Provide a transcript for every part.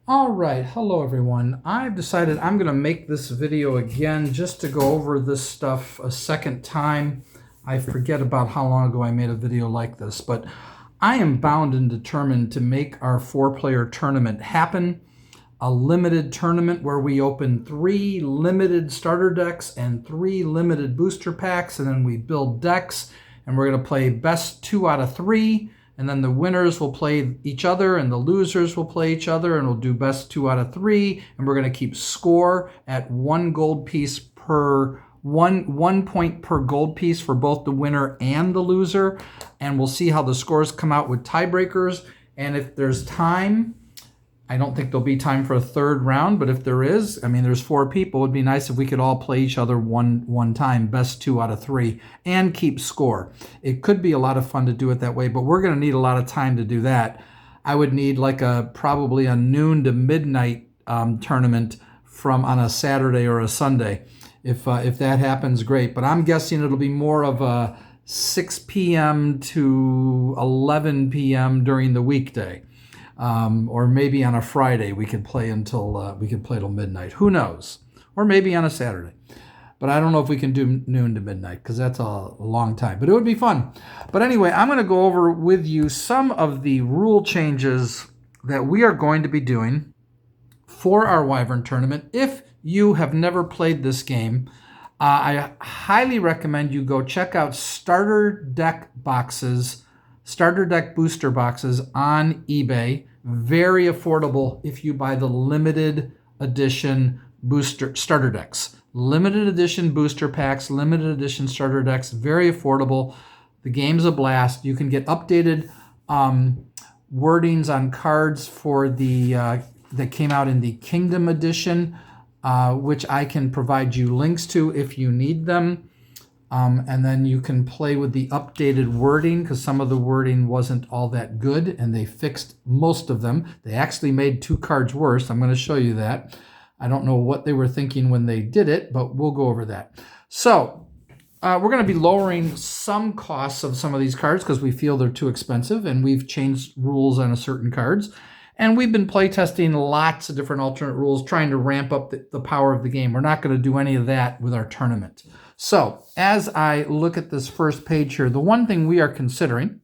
All right, hello everyone. I've decided I'm going to make this video again just to go over this stuff a second time. I forget about how long ago I made a video like this, but I am bound and determined to make our 4-player tournament happen. A limited tournament where we open 3 limited starter decks and 3 limited booster packs, and then we build decks, and we're going to play best 2 out of 3. And then the winners will play each other and the losers will play each other, and we'll do best 2 out of 3. And we're going to keep score at 1 gold piece per one point per gold piece for both the winner and the loser. And we'll see how the scores come out with tiebreakers. And if there's time, I don't think there'll be time for a third round, but if there is, I mean, there's 4 people. It'd be nice if we could all play each other one time, best 2 out of 3, and keep score. It could be a lot of fun to do it that way, but we're going to need a lot of time to do that. I would need like probably a noon to midnight tournament on a Saturday or a Sunday. If that happens, great. But I'm guessing it'll be more of a 6 p.m. to 11 p.m. during the weekday. Or maybe on a Friday we could play until midnight. Who knows? Or maybe on a Saturday. But I don't know if we can do noon to midnight because that's a long time. But it would be fun. But anyway, I'm going to go over with you some of the rule changes that we are going to be doing for our Wyvern tournament. If you have never played this game, I highly recommend you go check out starter deck booster boxes on eBay. Very affordable if you buy the limited edition starter decks. Limited edition booster packs, limited edition starter decks, very affordable. The game's a blast. You can get updated wordings on cards for that came out in the Kingdom edition, which I can provide you links to if you need them. And then you can play with the updated wording because some of the wording wasn't all that good, and they fixed most of them. They actually made 2 cards worse. I'm going to show you that. I don't know what they were thinking when they did it, but we'll go over that. So we're going to be lowering some costs of some of these cards because we feel they're too expensive, and we've changed rules on certain cards. And we've been playtesting lots of different alternate rules, trying to ramp up the power of the game. We're not going to do any of that with our tournament. So as I look at this first page here, the one thing we are considering,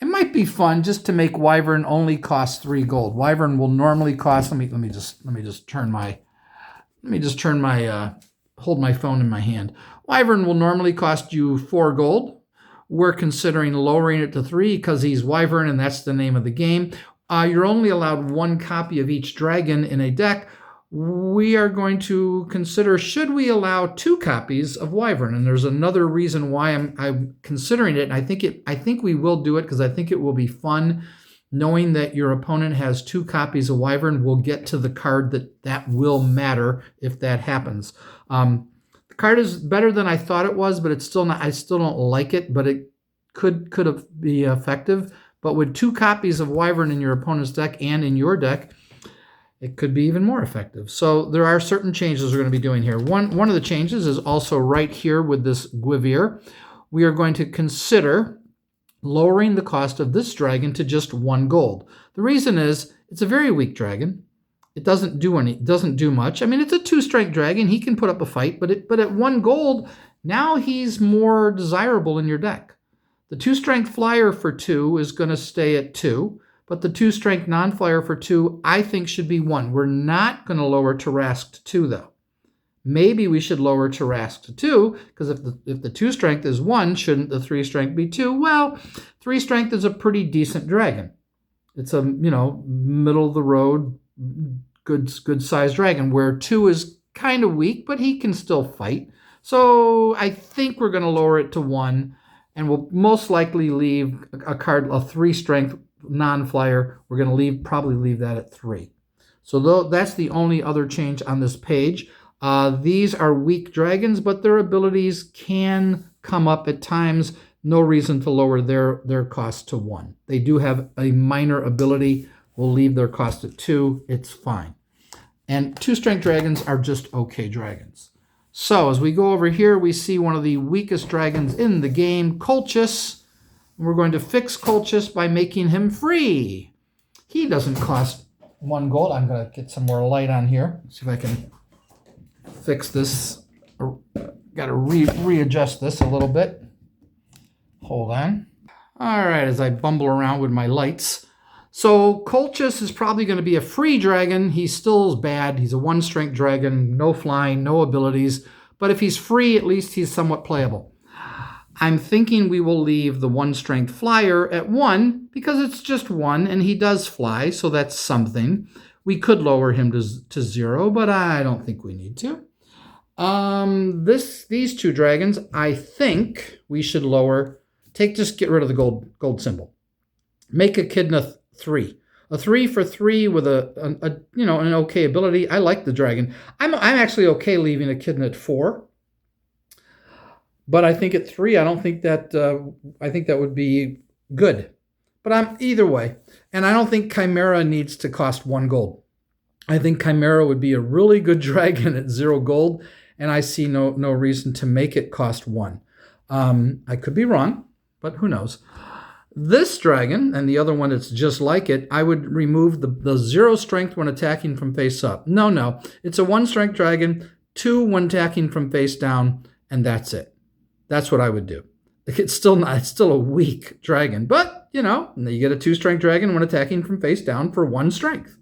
it might be fun just to make Wyvern only cost 3 gold. Wyvern will normally cost, let me just hold my phone in my hand. Wyvern will normally cost you 4 gold. We're considering lowering it to 3 because he's Wyvern and that's the name of the game. You're only allowed 1 copy of each dragon in a deck. We are going to consider, should we allow 2 copies of Wyvern? And there's another reason why I'm considering it. And I think we will do it because I think it will be fun knowing that your opponent has 2 copies of Wyvern. We'll get to the card that will matter if that happens. The card is better than I thought it was, but it's still not. I still don't like it, but it could be effective. But with 2 copies of Wyvern in your opponent's deck and in your deck, it could be even more effective. So there are certain changes we're going to be doing here. One of the changes is also right here with this Gwivir. We are going to consider lowering the cost of this dragon to just 1 gold. The reason is it's a very weak dragon. It doesn't do much. I mean, it's a 2-strength dragon. He can put up a fight, but at 1 gold, now he's more desirable in your deck. The 2-strength flyer for 2 is going to stay at 2. But the 2-strength non-flyer for 2, I think, should be 1. We're not going to lower Tarask to 2, though. Maybe we should lower Tarask to 2, because if the 2-strength is 1, shouldn't the 3-strength be 2? Well, 3-strength is a pretty decent dragon. It's a, middle-of-the-road, good-sized dragon, where 2 is kind of weak, but he can still fight. So I think we're going to lower it to 1, and we'll most likely leave a 3-strength non-flyer. We're going to probably leave that at 3. So that's the only other change on this page. These are weak dragons, but their abilities can come up at times. No reason to lower their cost to 1. They do have a minor ability. We'll leave their cost at 2. It's fine. And 2-strength dragons are just okay dragons. So as we go over here, we see one of the weakest dragons in the game, Colchis. We're going to fix Colchis by making him free. He doesn't cost 1 gold. I'm going to get some more light on here. See if I can fix this. Got to readjust this a little bit. Hold on. All right, as I bumble around with my lights. So Colchis is probably going to be a free dragon. He still is bad. He's a 1-strength dragon, no flying, no abilities. But if he's free, at least he's somewhat playable. I'm thinking we will leave the 1-strength flyer at 1 because it's just 1 and he does fly, so that's something. We could lower him to 0, but I don't think we need to. These 2 dragons, I think we should lower. Just get rid of the gold symbol. Make Echidna 3. A 3 for 3 with an okay ability. I like the dragon. I'm actually okay leaving Echidna at 4. But I think at 3, I don't think that I think that would be good. But I'm either way. And I don't think Chimera needs to cost 1 gold. I think Chimera would be a really good dragon at 0 gold, and I see no reason to make it cost 1. I could be wrong, but who knows? This dragon, and the other one that's just like it, I would remove the 0 strength when attacking from face up. No. It's a 1-strength dragon, 2 when attacking from face down, and that's it. That's what I would do. It's still a weak dragon, but, you get a 2-strength dragon when attacking from face down for 1 strength.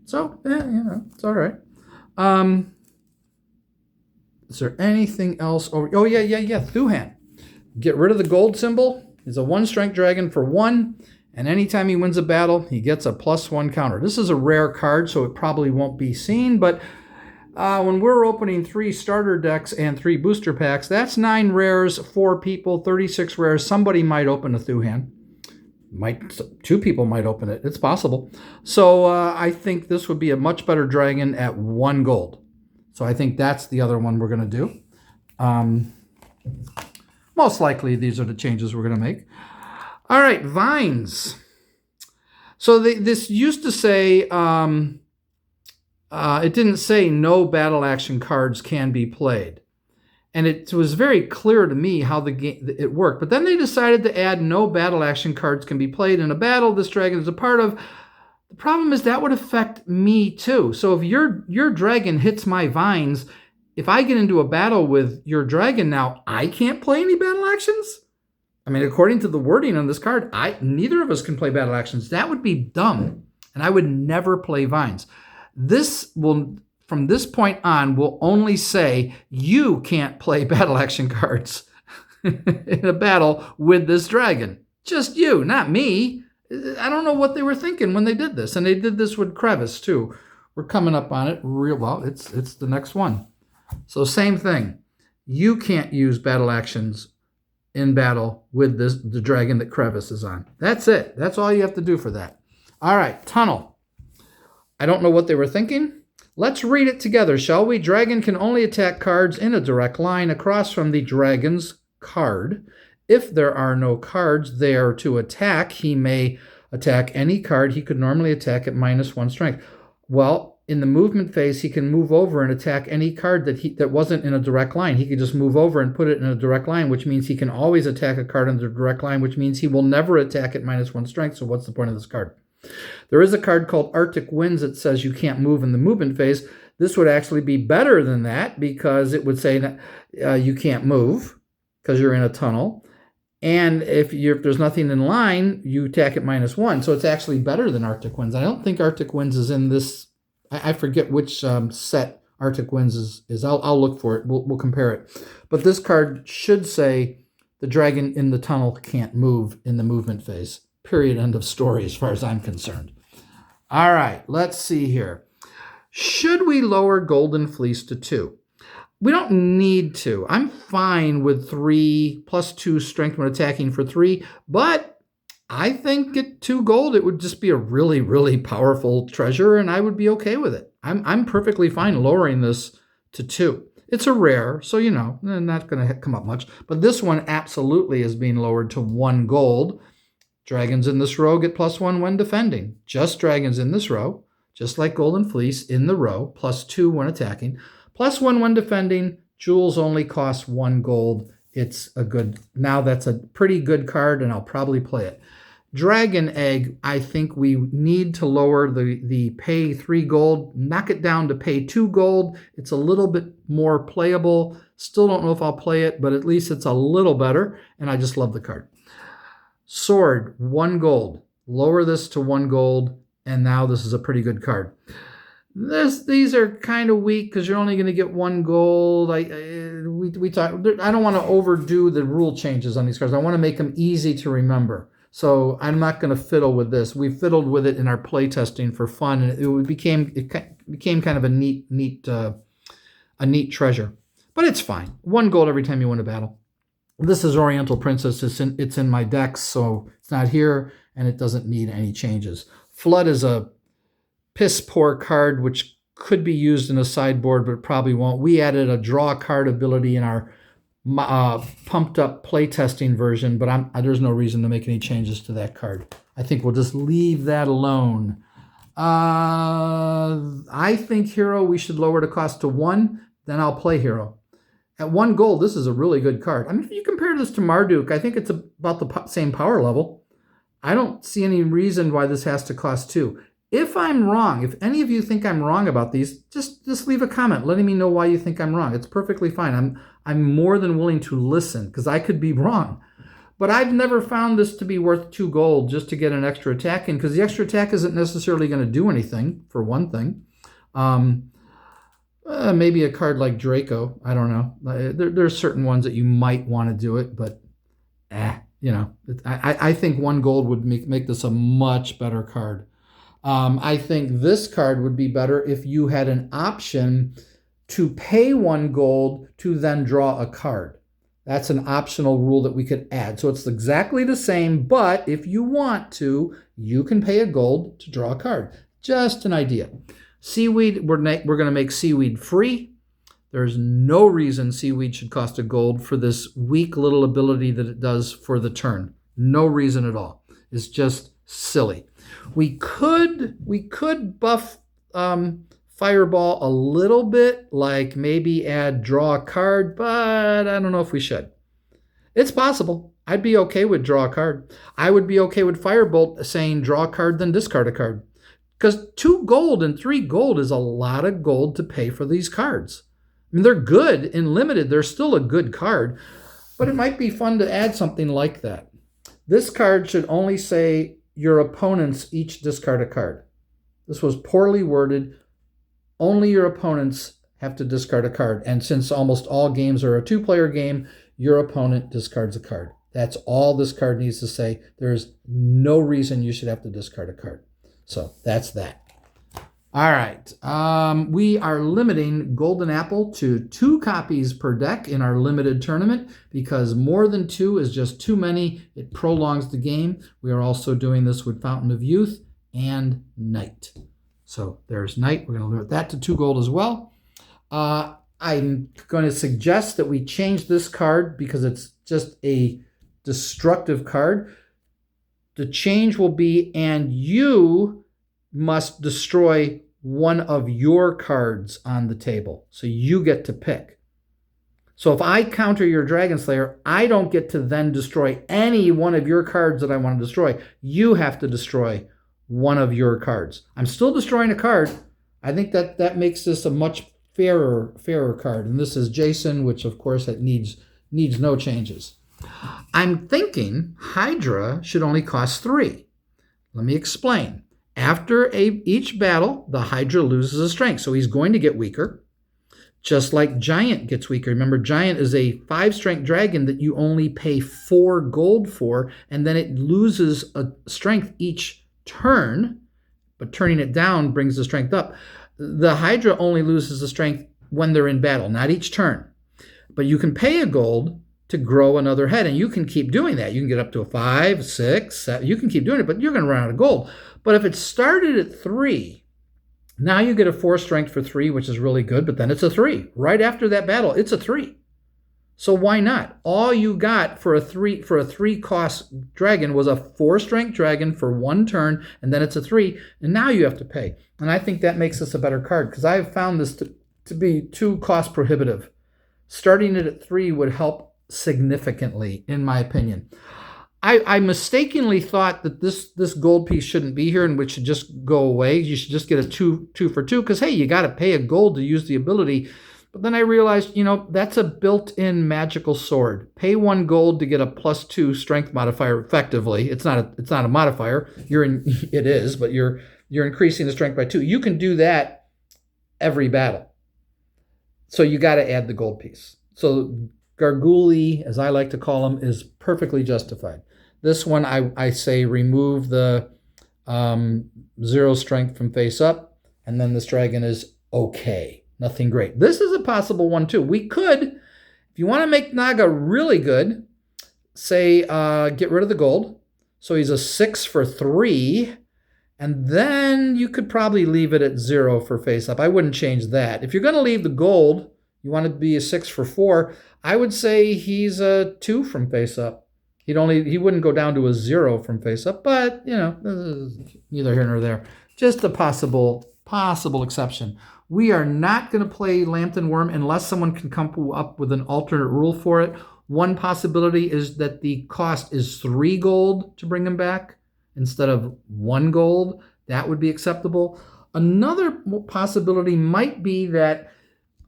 So, it's all right. Is there anything else over? Oh, yeah. Thuhan. Get rid of the gold symbol. He's a 1-strength dragon for 1, and anytime he wins a battle, he gets a +1 counter. This is a rare card, so it probably won't be seen, but when we're opening 3 starter decks and 3 booster packs, that's 9 rares, 4 people, 36 rares. Somebody might open a Thuhan. 2 people might open it. It's possible. So I think this would be a much better dragon at 1 gold. So I think that's the other one we're going to do. Most likely, these are the changes we're going to make. All right, vines. So this used to say, it didn't say no battle action cards can be played. And it was very clear to me how it worked. But then they decided to add no battle action cards can be played in a battle this dragon is a part of. The problem is that would affect me too. So if your dragon hits my vines, if I get into a battle with your dragon now, I can't play any battle actions? I mean, according to the wording on this card, neither of us can play battle actions. That would be dumb, and I would never play vines. This will, from this point on, will only say you can't play battle action cards in a battle with this dragon. Just you, not me. I don't know what they were thinking when they did this, and they did this with Crevice too. We're coming up on it real well. It's the next one. So same thing. You can't use battle actions in battle with the dragon that Crevice is on. That's it. That's all you have to do for that. All right, Tunnel. I don't know what they were thinking. Let's read it together, shall we? Dragon can only attack cards in a direct line across from the dragon's card. If there are no cards there to attack, he may attack any card he could normally attack at -1 strength. Well, in the movement phase, he can move over and attack any card that wasn't in a direct line. He could just move over and put it in a direct line, which means he can always attack a card in the direct line, which means he will never attack at -1 strength. So what's the point of this card? There is a card called Arctic Winds that says you can't move in the movement phase. This would actually be better than that because it would say that you can't move because you're in a tunnel. And if there's nothing in line, you attack at -1. So it's actually better than Arctic Winds. I don't think Arctic Winds is in this. I forget which set Arctic Winds is. I'll look for it. We'll compare it. But this card should say the dragon in the tunnel can't move in the movement phase. Period. End of story as far as I'm concerned. All right, let's see here. Should we lower Golden Fleece to 2? We don't need to. I'm fine with 3 + 2 strength when attacking for 3, but I think at 2 gold, it would just be a really, really powerful treasure, and I would be okay with it. I'm perfectly fine lowering this to 2. It's a rare, so, not going to come up much. But this one absolutely is being lowered to 1 gold. Dragons in this row get +1 when defending. Just dragons in this row, just like Golden Fleece in the row, +2 when attacking. +1 when defending. Jewels only cost 1 gold. Now that's a pretty good card, and I'll probably play it. Dragon Egg, I think we need to lower the pay 3 gold, knock it down to pay 2 gold. It's a little bit more playable. Still don't know if I'll play it, but at least it's a little better, and I just love the card. Sword, 1 gold. Lower this to 1 gold, and now this is a pretty good card. These are kind of weak because you're only going to get 1 gold. I don't want to overdo the rule changes on these cards. I want to make them easy to remember. So I'm not going to fiddle with this. We fiddled with it in our play testing for fun, and it became kind of a neat treasure. But it's fine. 1 gold every time you win a battle. This is Oriental Princess. It's in my decks, so it's not here, and it doesn't need any changes. Flood is a piss poor card, which could be used in a sideboard, but probably won't. We added a draw card ability in our pumped up playtesting version, but there's no reason to make any changes to that card. I think we'll just leave that alone. I think Hero we should lower the cost to 1, then I'll play Hero. At 1 gold, this is a really good card. I mean, if you compare this to Marduk, I think it's about the same power level. I don't see any reason why this has to cost 2. If I'm wrong, if any of you think I'm wrong about these, just leave a comment letting me know why you think I'm wrong. It's perfectly fine. I'm more than willing to listen because I could be wrong. But I've never found this to be worth 2 gold just to get an extra attack in, because the extra attack isn't necessarily going to do anything, for one thing. Maybe a card like Draco. I don't know. There's certain ones that you might want to do it, but I think 1 gold would make this a much better card. I think this card would be better if you had an option to pay 1 gold to then draw a card. That's an optional rule that we could add. So it's exactly the same, but if you want to, you can pay a gold to draw a card. Just an idea. Seaweed, we're going to make Seaweed free. There's no reason Seaweed should cost a gold for this weak little ability that it does for the turn. No reason at all. It's just silly. We could buff Fireball a little bit, like maybe add draw a card, but I don't know if we should. It's possible. I'd be okay with draw a card. I would be okay with Firebolt saying draw a card, then discard a card. Because 2 gold and 3 gold is a lot of gold to pay for these cards. I mean, they're good in limited. They're still a good card, but it might be fun to add something like that. This card should only say your opponents each discard a card. This was poorly worded. Only your opponents have to discard a card. And since almost all games are a 2-player game, your opponent discards a card. That's all this card needs to say. There's no reason you should have to discard a card. So that's that. All right. We are limiting Golden Apple to 2 copies per deck in our limited tournament because more than 2 is just too many. It prolongs the game. We are also doing this with Fountain of Youth and Night. So there's Night. We're going to limit that to 2 gold as well. I'm going to suggest that we change this card because it's just a destructive card. The change will be, and you must destroy one of your cards on the table. So you get to pick. So if I counter your Dragon Slayer, I don't get to then destroy any one of your cards that I want to destroy. You have to destroy one of your cards. I'm still destroying a card. I think that makes this a much fairer card. And this is Jason, which of course it needs no changes. I'm thinking Hydra should only cost 3. Let me explain. After each battle, the Hydra loses a strength, so he's going to get weaker, just like Giant gets weaker. Remember, Giant is a 5-strength dragon that you only pay 4 gold for, and then it loses a strength each turn, but turning it down brings the strength up. The Hydra only loses the strength when they're in battle, not each turn. But you can pay a gold to grow another head, and you can keep doing that. You can get up to a 5, 6, 7. You can keep doing it, but you're going to run out of gold. But if it started at 3, now you get a 4 strength for 3, which is really good, but then it's a 3. Right after that battle, it's a 3. So why not? All you got for a 3 cost dragon was a 4 strength dragon for 1 turn, and then it's a 3, and now you have to pay. And I think that makes this a better card, because I've found this to be too cost prohibitive. Starting it at 3 would help significantly, in my opinion. I mistakenly thought that this gold piece shouldn't be here and which should just go away. You should just get a two for two because, hey, you got to pay a gold to use the ability. But then I realized, that's a built-in magical sword. Pay 1 gold to get a +2 strength modifier effectively. It's not a modifier. It is, but you're increasing the strength by 2. You can do that every battle. So you got to add the gold piece. So Garguli, as I like to call him, is perfectly justified. This one, I say remove the 0 strength from face up, and then this dragon is okay. Nothing great. This is a possible one too. We could, if you want to make Naga really good, say get rid of the gold. So he's a 6 for 3. And then you could probably leave it at 0 for face up. I wouldn't change that. If you're going to leave the gold, you want to be a 6 for 4, I would say he's a 2 from face up. He wouldn't go down to a 0 from face up, but this is neither here nor there. Just a possible exception. We are not going to play Lambton Worm unless someone can come up with an alternate rule for it. One possibility is that the cost is 3 gold to bring him back instead of 1 gold. That would be acceptable. Another possibility might be that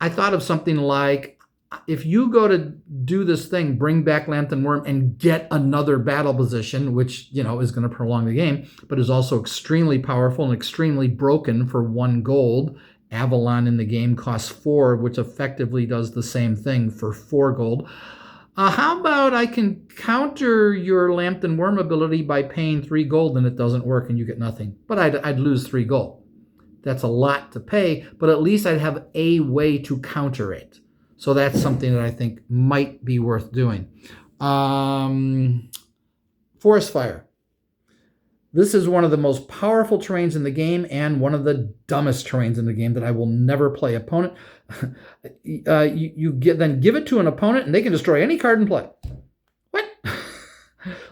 I thought of something like, if you go to do this thing, bring back Lambton Worm and get another battle position, which, is going to prolong the game, but is also extremely powerful and extremely broken for 1 gold. Avalon in the game costs 4, which effectively does the same thing for 4 gold. How about I can counter your Lambton Worm ability by paying 3 gold and it doesn't work and you get nothing. But I'd lose 3 gold. That's a lot to pay, but at least I'd have a way to counter it. So that's something that I think might be worth doing. Forest Fire. This is one of the most powerful terrains in the game and one of the dumbest terrains in the game that I will never play. Opponent, then give it to an opponent and they can destroy any card in play. What?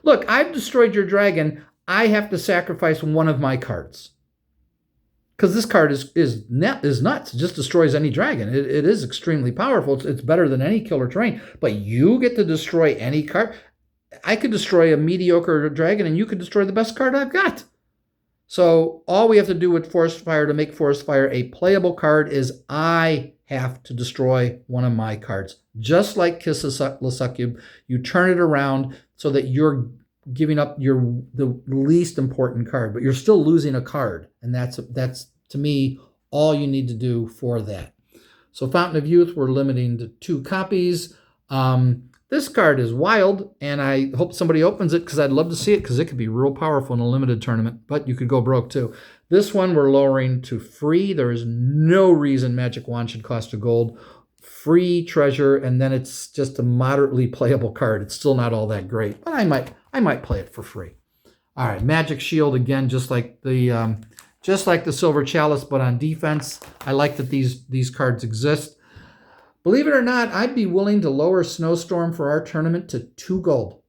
Look, I've destroyed your dragon. I have to sacrifice one of my cards. Because this card is nuts. It just destroys any dragon. It is extremely powerful. It's better than any killer terrain. But you get to destroy any card. I could destroy a mediocre dragon and you could destroy the best card I've got. So all we have to do with Forest Fire to make Forest Fire a playable card is I have to destroy one of my cards. Just like Kiss Lasukub, you turn it around so that you're giving up the least important card, but you're still losing a card. And that's to me, all you need to do for that. So Fountain of Youth, we're limiting to 2 copies. This card is wild, and I hope somebody opens it because I'd love to see it because it could be real powerful in a limited tournament, but you could go broke too. This one we're lowering to free. There is no reason Magic Wand should cost a gold. Free treasure, and then it's just a moderately playable card. It's still not all that great, but I might play it for free. All right, Magic Shield again, just like the Silver Chalice, but on defense. I like that these cards exist. Believe it or not, I'd be willing to lower Snowstorm for our tournament to 2 gold.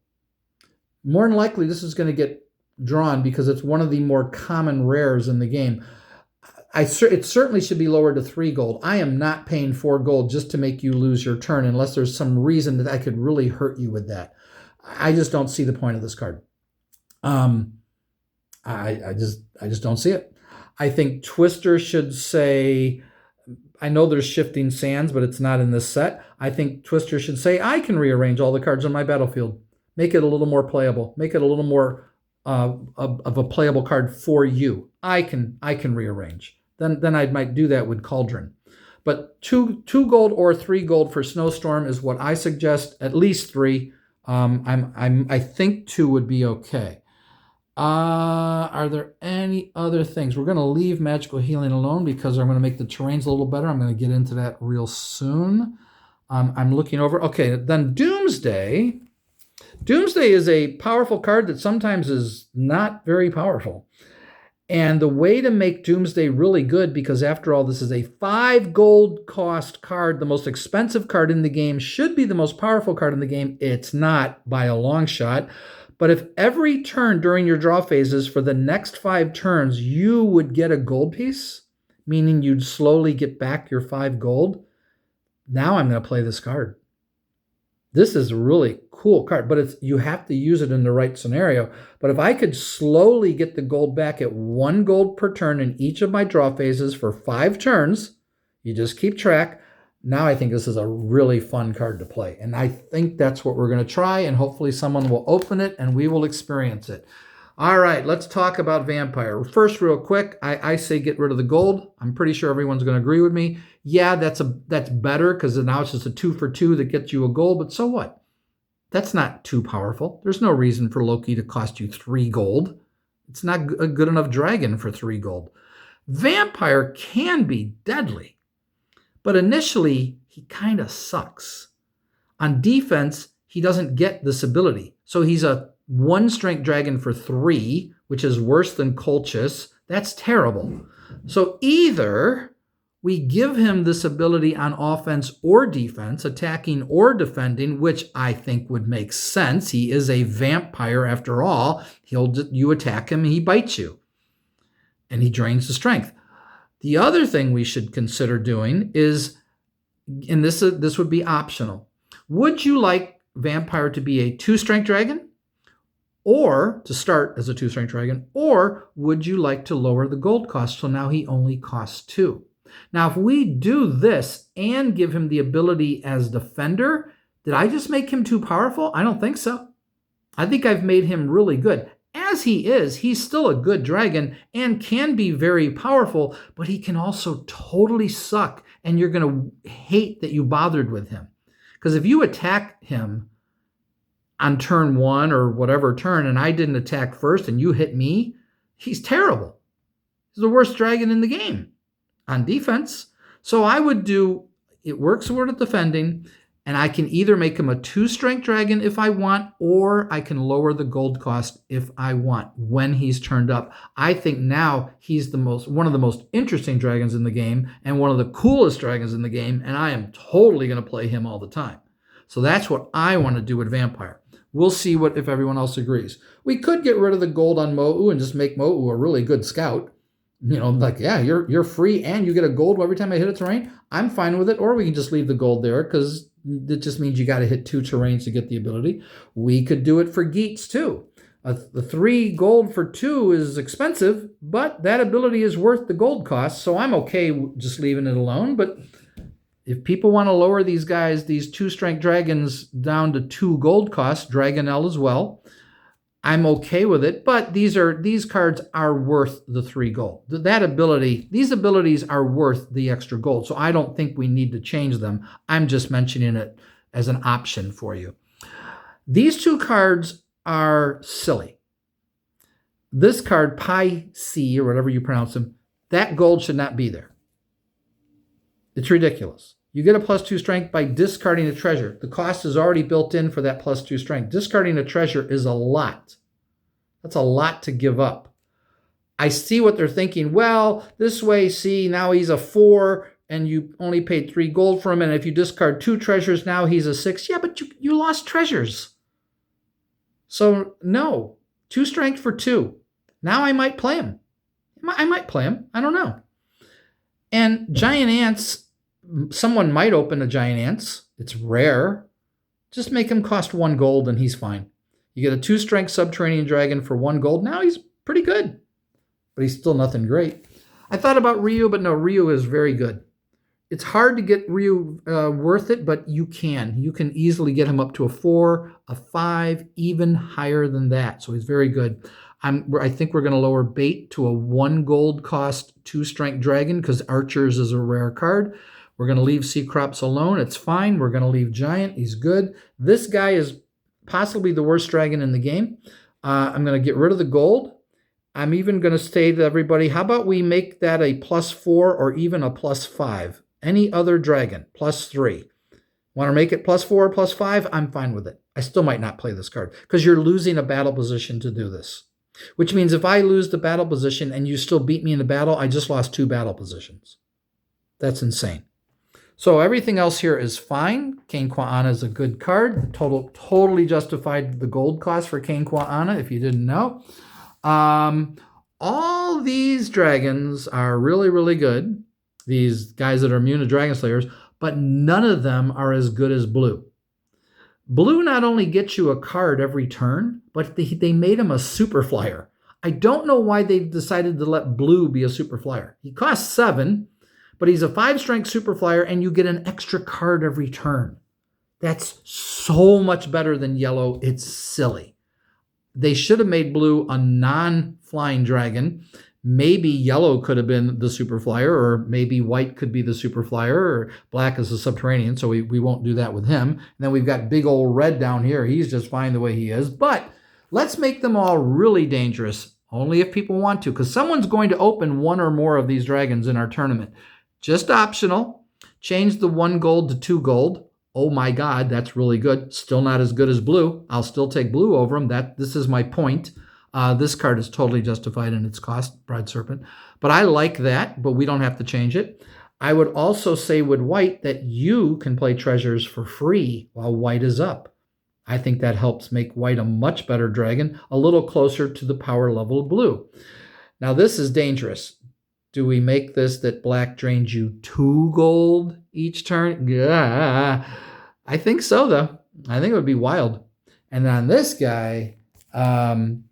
More than likely, this is going to get drawn because it's one of the more common rares in the game. It certainly should be lowered to 3 gold. I am not paying 4 gold just to make you lose your turn unless there's some reason that I could really hurt you with that. I just don't see the point of this card. I just don't see it. I think Twister should say, I know there's Shifting Sands, but it's not in this set. I think Twister should say, I can rearrange all the cards on my battlefield. Make it a little more playable. Make it a little more of a playable card for you. I can rearrange. Then I might do that with Cauldron. But 2 gold or 3 gold for Snowstorm is what I suggest. At least 3. I think 2 would be okay. Are there any other things? We're going to leave Magical Healing alone because I'm going to make the terrains a little better. I'm going to get into that real soon. I'm looking over. Okay, then Doomsday. Doomsday is a powerful card that sometimes is not very powerful. And the way to make Doomsday really good, because after all, this is a 5 gold cost card, the most expensive card in the game, should be the most powerful card in the game. It's not by a long shot. But if every turn during your draw phases for the next 5 turns, you would get a gold piece, meaning you'd slowly get back your 5 gold, now I'm going to play this card. This is a really cool card, but you have to use it in the right scenario. But if I could slowly get the gold back at 1 gold per turn in each of my draw phases for 5 turns, you just keep track. Now I think this is a really fun card to play. And I think that's what we're going to try, and hopefully someone will open it and we will experience it. All right, let's talk about Vampire. First, real quick, I say get rid of the gold. I'm pretty sure everyone's going to agree with me. Yeah, that's better because now it's just a 2 for 2 that gets you a gold, but so what? That's not too powerful. There's no reason for Loki to cost you 3 gold. It's not a good enough dragon for 3 gold. Vampire can be deadly, but initially he kind of sucks. On defense, he doesn't get this ability. So he's a 1 strength dragon for 3, which is worse than Colchis. That's terrible. So either we give him this ability on offense or defense, attacking or defending, which I think would make sense. He is a vampire after all. You attack him, he bites you, and he drains the strength. The other thing we should consider doing is, and this would be optional, would you like Vampire to be a 2 strength dragon? Or to start as a 2 strength dragon, or would you like to lower the gold cost so now he only costs 2? Now, if we do this and give him the ability as defender, did I just make him too powerful? I don't think so. I think I've made him really good. As he is, he's still a good dragon and can be very powerful, but he can also totally suck, and you're going to hate that you bothered with him. Because if you attack him on turn 1 or whatever turn, and I didn't attack first and you hit me, he's terrible. He's the worst dragon in the game on defense. So I would do, it works with defending, and I can either make him a 2 strength dragon if I want, or I can lower the gold cost if I want when he's turned up. I think now he's one of the most interesting dragons in the game and one of the coolest dragons in the game, and I am totally going to play him all the time. So that's what I want to do with Vampire. We'll see if everyone else agrees. We could get rid of the gold on Mo'u and just make Mo'u a really good scout. You know, like, yeah, you're free and you get a gold every time I hit a terrain. I'm fine with it. Or we can just leave the gold there because it just means you got to hit 2 terrains to get the ability. We could do it for Geats too. The 3 gold for 2 is expensive, but that ability is worth the gold cost. So I'm okay just leaving it alone. But if people want to lower these guys, these 2 strength dragons down to 2 gold cost, Dragonelle as well, I'm okay with it. But these cards are worth the 3 gold. These abilities are worth the extra gold. So I don't think we need to change them. I'm just mentioning it as an option for you. These 2 cards are silly. This card, Pi C, or whatever you pronounce them, that gold should not be there. It's ridiculous. You get a +2 strength by discarding a treasure. The cost is already built in for that +2 strength. Discarding a treasure is a lot. That's a lot to give up. I see what they're thinking. Well, this way, see, now he's a 4 and you only paid 3 gold for him. And if you discard 2 treasures, now he's a 6. Yeah, but you lost treasures. So no, 2 strength for 2. Now I might play him. I might play him. I don't know. And giant ants, someone might open a giant ants. It's rare. Just make him cost 1 gold and he's fine. You get a 2 strength subterranean dragon for 1 gold. Now he's pretty good, but he's still nothing great. I thought about Ryu, but no, Ryu is very good. It's hard to get Ryu worth it, but you can. You can easily get him up to a 4, a 5, even higher than that. So he's very good. I think we're going to lower Bait to a 1 gold cost 2 strength dragon because Archers is a rare card. We're going to leave Sea Crops alone. It's fine. We're going to leave Giant. He's good. This guy is possibly the worst dragon in the game. I'm going to get rid of the gold. I'm even going to say to everybody, how about we make that a +4 or even a +5? Any other dragon, +3. Want to make it +4 or +5? I'm fine with it. I still might not play this card because you're losing a battle position to do this. Which means if I lose the battle position and you still beat me in the battle, I just lost 2 battle positions. That's insane. So everything else here is fine. Kane Kwa-Ana is a good card. Totally justified the gold cost for Kane Kwa-Ana, if you didn't know. All these dragons are really, really good. These guys that are immune to Dragon Slayers, but none of them are as good as blue. Blue not only gets you a card every turn, but they made him a super flyer. I don't know why they decided to let blue be a super flyer. He costs 7, but he's a 5-strength super flyer, and you get an extra card every turn. That's so much better than yellow. It's silly. They should have made blue a non-flying dragon. Maybe yellow could have been the super flyer, or maybe white could be the super flyer, or black is a subterranean, so we won't do that with him. And then we've got big old red down here. He's just fine the way he is. But let's make them all really dangerous, only if people want to, because someone's going to open one or more of these dragons in our tournament. Just optional. Change the 1 gold to 2 gold. Oh my God, that's really good. Still not as good as blue. I'll still take blue over him. This is my point. This card is totally justified in its cost, Bride Serpent. But I like that, but we don't have to change it. I would also say with white that you can play treasures for free while white is up. I think that helps make white a much better dragon, a little closer to the power level of blue. Now this is dangerous. Do we make this that black drains you 2 gold each turn? Yeah, I think so, though. I think it would be wild. And on this guy, the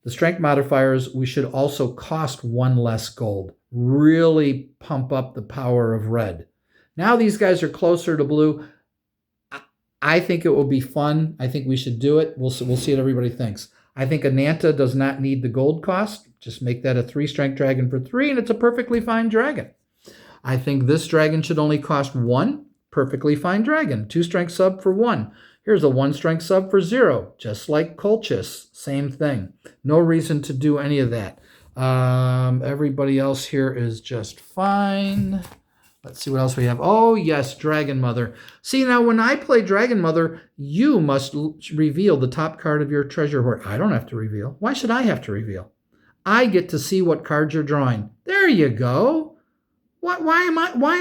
strength modifiers, we should also cost 1 less gold. Really pump up the power of red. Now these guys are closer to blue. I think it will be fun. I think we should do it. We'll see what everybody thinks. I think Ananta does not need the gold cost. Just make that a 3-strength dragon for 3, and it's a perfectly fine dragon. I think this dragon should only cost 1. Perfectly fine dragon. 2-strength sub for 1. Here's a 1-strength sub for 0. Just like Colchis. Same thing. No reason to do any of that. Everybody else here is just fine. Let's see what else we have. Oh, yes, Dragon Mother. See, now when I play Dragon Mother, you must reveal the top card of your treasure hoard. I don't have to reveal. Why should I have to reveal? I get to see what cards you're drawing. There you go. Why am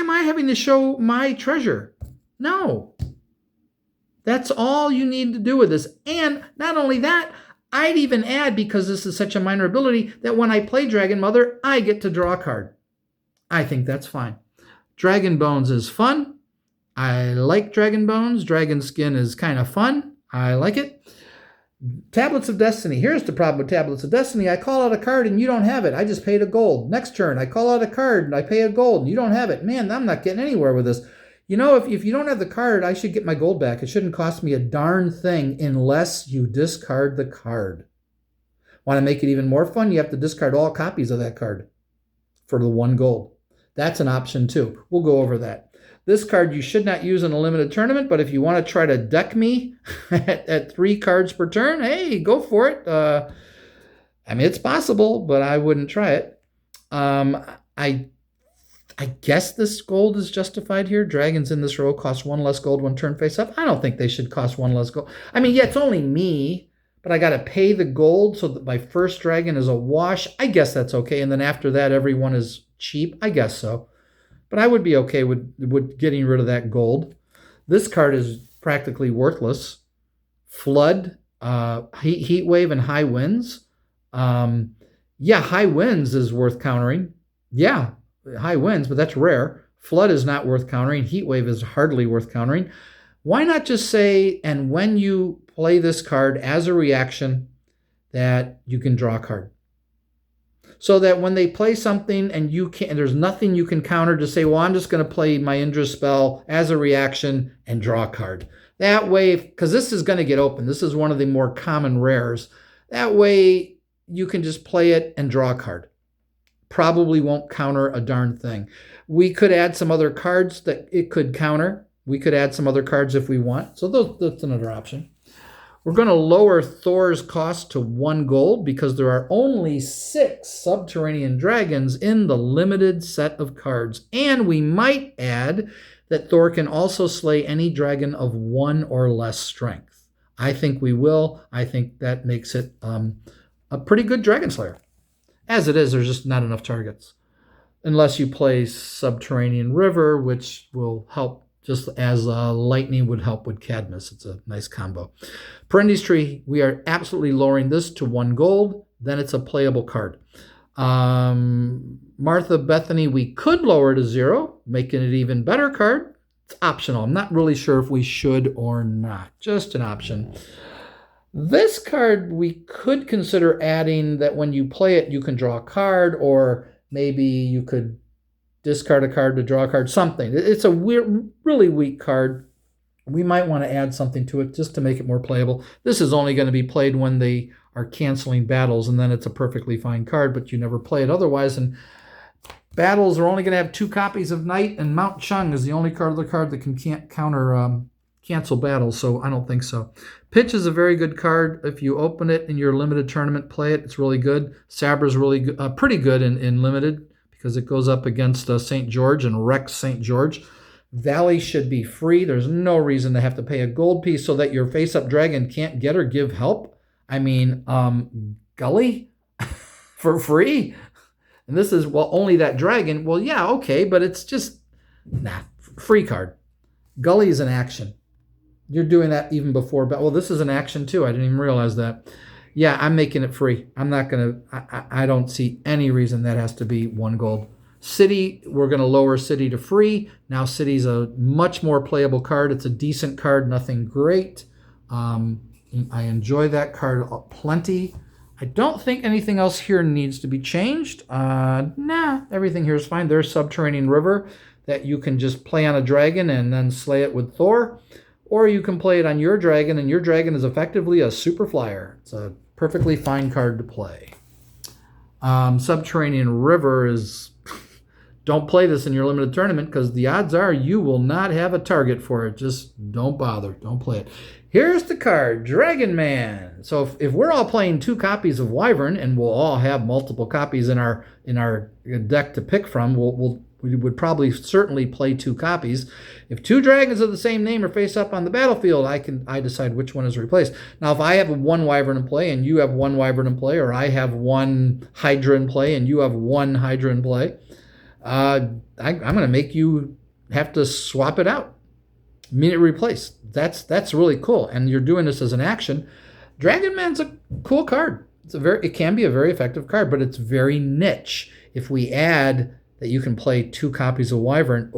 I having to show my treasure? No. That's all you need to do with this. And not only that, I'd even add, because this is such a minor ability, that when I play Dragon Mother, I get to draw a card. I think that's fine. Dragon Bones is fun. I like Dragon Bones. Dragon Skin is kind of fun. I like it. Tablets of Destiny. Here's the problem with Tablets of Destiny. I call out a card and you don't have it. I just paid a gold. Next turn, I call out a card and I pay a gold and you don't have it. Man, I'm not getting anywhere with this. You know, if you don't have the card, I should get my gold back. It shouldn't cost me a darn thing unless you discard the card. Want to make it even more fun? You have to discard all copies of that card for the 1 gold. That's an option too. We'll go over that. This card you should not use in a limited tournament, but if you want to try to deck me at 3 cards per turn, hey, go for it. I mean, it's possible, but I wouldn't try it. I guess this gold is justified here. Dragons in this row cost 1 less gold when turn face up. I don't think they should cost 1 less gold. I mean, yeah, it's only me, but I got to pay the gold so that my first dragon is a wash. I guess that's okay. And then after that, everyone is cheap. I guess so. But I would be okay with getting rid of that gold. This card is practically worthless. Flood, heat wave, and high winds. Yeah, high winds is worth countering. Yeah, high winds, but that's rare. Flood is not worth countering. Heat wave is hardly worth countering. Why not just say, and when you play this card as a reaction, that you can draw a card? So that when they play something and there's nothing you can counter, to say, well, I'm just going to play my Indra spell as a reaction and draw a card. That way, because this is going to get open. This is one of the more common rares. That way, you can just play it and draw a card. Probably won't counter a darn thing. We could add some other cards that it could counter. We could add some other cards if we want. So that's another option. We're going to lower Thor's cost to 1 gold because there are only 6 subterranean dragons in the limited set of cards. And we might add that Thor can also slay any dragon of 1 or less strength. I think we will. I think that makes it a pretty good dragon slayer. As it is, there's just not enough targets. Unless you play Subterranean River, which will help just as lightning would help with Cadmus. It's a nice combo. Perennies Tree, we are absolutely lowering this to 1 gold. Then it's a playable card. Martha Bethany, we could lower to 0, making it an even better card. It's optional. I'm not really sure if we should or not. Just an option. This card we could consider adding that when you play it, you can draw a card, or maybe you could discard a card to draw a card, something. It's a weird, really weak card. We might want to add something to it just to make it more playable. This is only going to be played when they are canceling battles, and then it's a perfectly fine card, but you never play it otherwise. And battles are only going to have 2 copies of Knight, and Mount Chung is the only other card that can cancel battles, so I don't think so. Pitch is a very good card. If you open it in your limited tournament, play it. It's really good. Sabra's really good, pretty good in limited because it goes up against St. George and wrecks St. George. Valley should be free. There's no reason to have to pay a gold piece so that your face-up dragon can't get or give help. I mean, Gully for free? And this is, well, only that dragon. Well, yeah, okay, but it's just, free card. Gully is an action. You're doing that even before, but well, this is an action too. I didn't even realize that. Yeah, I'm making it free. I'm not going to, I don't see any reason that has to be 1 gold. City, we're going to lower City to free. Now City's a much more playable card. It's a decent card, nothing great. I enjoy that card plenty. I don't think anything else here needs to be changed. Everything here is fine. There's Subterranean River that you can just play on a dragon and then slay it with Thor. Or you can play it on your dragon, and your dragon is effectively a super flyer. It's a perfectly fine card to play. Subterranean River is... Don't play this in your limited tournament because the odds are you will not have a target for it. Just don't bother. Don't play it. Here's the card, Dragon Man. So if we're all playing 2 copies of Wyvern, and we'll all have multiple copies in our deck to pick from, we would probably certainly play 2 copies. If 2 dragons of the same name are face up on the battlefield, I decide which one is replaced. Now, if I have 1 Wyvern in play and you have 1 Wyvern in play, or I have 1 Hydra in play and you have 1 Hydra in play, I'm going to make you have to swap it out. Mean it replaced. That's really cool. And you're doing this as an action. Dragon Man's a cool card. It can be a very effective card, but it's very niche. If we add that you can play 2 copies of Wyvern,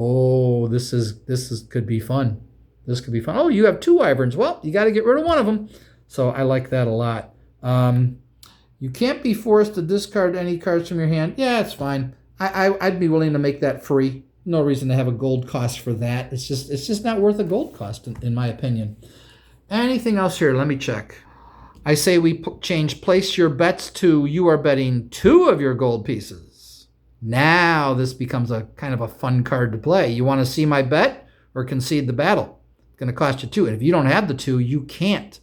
this could be fun. This could be fun. Oh, you have 2 Wyverns. Well, you got to get rid of one of them. So I like that a lot. You can't be forced to discard any cards from your hand. Yeah, it's fine. I'd be willing to make that free. No reason to have a gold cost for that. It's just not worth a gold cost, in my opinion. Anything else here? Let me check. I say we change place your bets to you are betting 2 of your gold pieces. Now this becomes a kind of a fun card to play. You want to see my bet or concede the battle? It's going to cost you 2. And if you don't have the 2, you can't.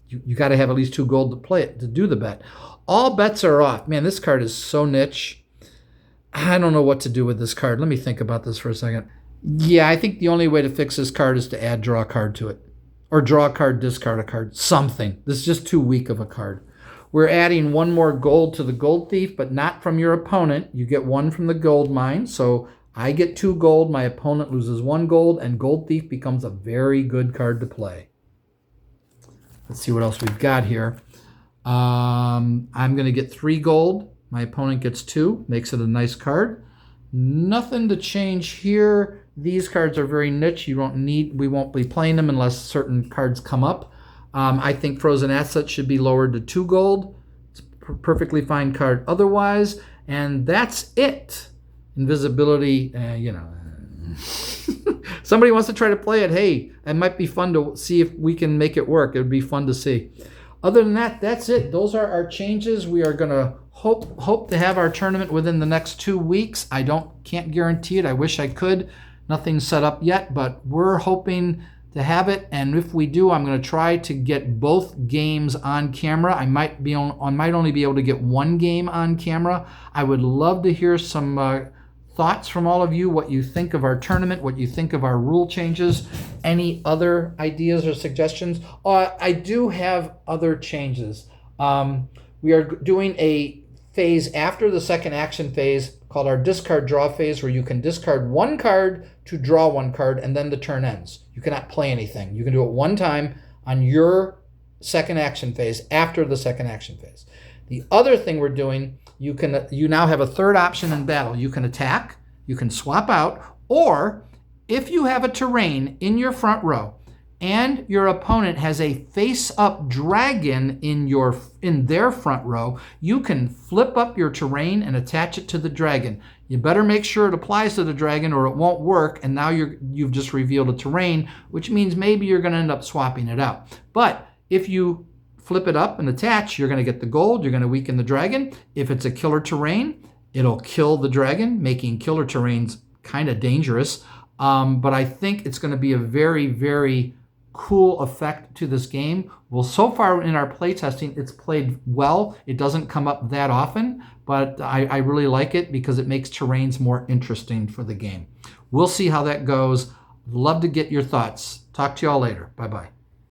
You got to have at least 2 gold to play it, to do the bet. All bets are off. Man, this card is so niche. I don't know what to do with this card. Let me think about this for a second. Yeah, I think the only way to fix this card is to add draw a card to it. Or draw a card, discard a card. Something. This is just too weak of a card. We're adding 1 more gold to the Gold Thief, but not from your opponent. You get 1 from the gold mine. So I get 2 gold. My opponent loses 1 gold. And Gold Thief becomes a very good card to play. Let's see what else we've got here. I'm going to get 3 gold. My opponent gets 2, makes it a nice card. Nothing to change here. These cards are very niche. We won't be playing them unless certain cards come up. I think Frozen Assets should be lowered to 2 gold. It's a perfectly fine card otherwise. And that's it. Invisibility, Somebody wants to try to play it. Hey, it might be fun to see if we can make it work. It would be fun to see. Other than that, that's it. Those are our changes. We are going to hope to have our tournament within the next 2 weeks. Can't guarantee it. I wish I could. Nothing's set up yet, but we're hoping to have it. And if we do, I'm going to try to get both games on camera. I might only be able to get 1 game on camera. I would love to hear some thoughts from all of you, what you think of our tournament, what you think of our rule changes, any other ideas or suggestions. I do have other changes. We are doing a phase after the second action phase called our discard draw phase, where you can discard 1 card to draw 1 card, and then the turn ends. You cannot play anything. You can do it 1 time on your second action phase after the second action phase. The other thing we're doing, you now have a third option in battle. You can attack, you can swap out, or if you have a terrain in your front row and your opponent has a face-up dragon in their front row, you can flip up your terrain and attach it to the dragon. You better make sure it applies to the dragon or it won't work, and now you've just revealed a terrain, which means maybe you're going to end up swapping it out. But if you flip it up and attach, you're going to get the gold, you're going to weaken the dragon. If it's a killer terrain, it'll kill the dragon, making killer terrains kind of dangerous. But I think it's going to be a very, very cool effect to this game. Well, so far in our playtesting, it's played well. It doesn't come up that often, but I really like it because it makes terrains more interesting for the game. We'll see how that goes. Love to get your thoughts. Talk to you all later. Bye-bye.